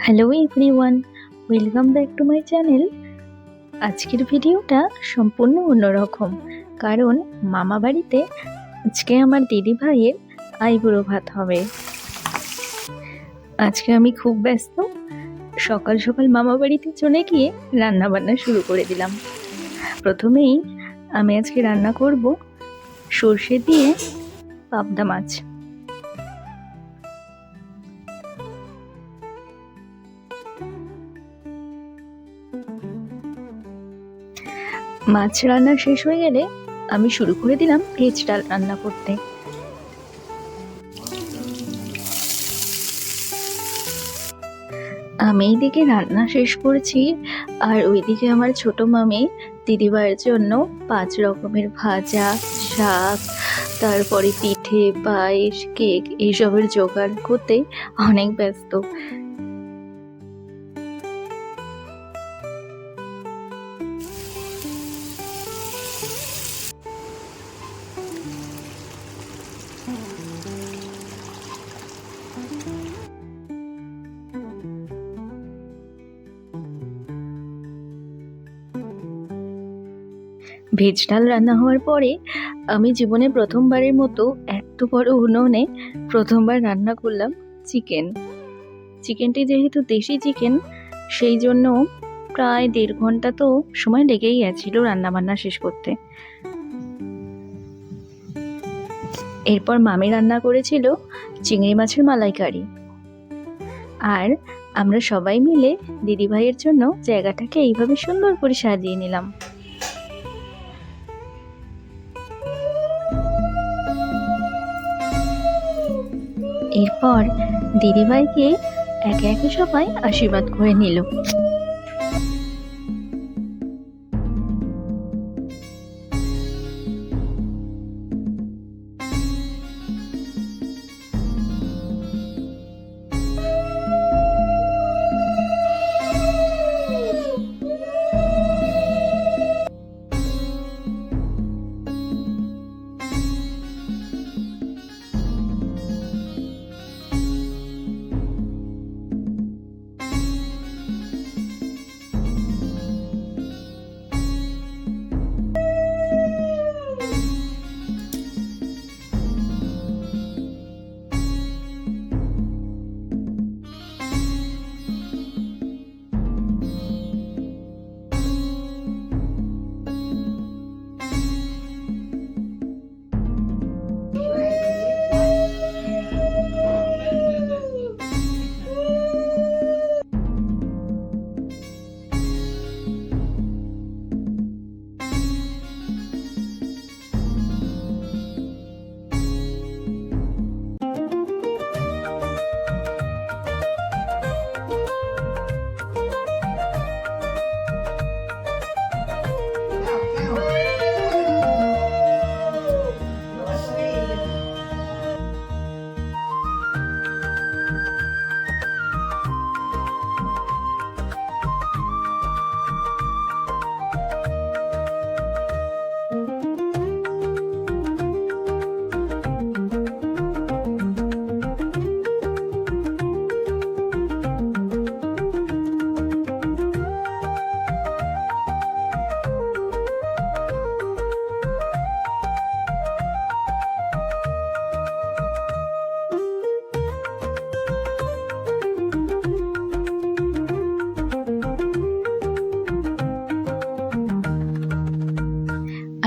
Hello everyone, welcome back to my channel. আজকের ভিডিওটা সম্পূর্ণ অন্যরকম, কারণ মামা বাড়িতে আজকে আমার দিদি ভাইয়ের আইবুড়ো ভাত হবে। আজকে আমি খুব ব্যস্ত। সকাল সকাল মামা বাড়িতে চলে গিয়ে রান্না বান্না শুরু করে দিলাম। প্রথমেই আমি আজকে রান্না করব সর্ষে দিয়ে পাবদা মাছ। মাছ রান্না শেষ হয়ে গেলে আমি শুরু করে দিলাম ভেজ ডাল রান্না করতে। আমি এইদিকে রান্না শেষ করেছি, আর ওইদিকে আমার ছোট মামি দিদিভাইয়ের জন্য 5 রকমের ভাজা, শাক, তারপরে পিঠে, পায়েস, কেক এইসবের জোগাড় করতে অনেক ব্যস্ত। ভেজ ডাল রান্না হওয়ার পরে আমি জীবনে প্রথমবারের মতো এত বড় উনুনে প্রথমবার রান্না করলাম চিকেনটি যেহেতু দেশি চিকেন, সেই জন্য প্রায় 1.5 ঘন্টা তো সময় লেগেই গেছিল রান্না বান্না শেষ করতে। এরপর মামি রান্না করেছিল চিংড়ি মাছের মালাইকারি, আর আমরা সবাই মিলে দিদিভাইয়ের জন্য জায়গাটাকে এইভাবে সুন্দর করে সাজিয়ে নিলাম। এরপর দিদিভাইকে একে একে সবাই আশীর্বাদ করে নিল।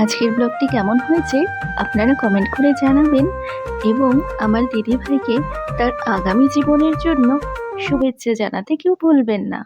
আজকের ব্লগটি কেমন হয়েছে আপনারা কমেন্ট করে জানাবেন, এবং আমার দিদিভাইকে তার আগামী জীবনের জন্য শুভেচ্ছা জানাতে কেউ ভুলবেন না।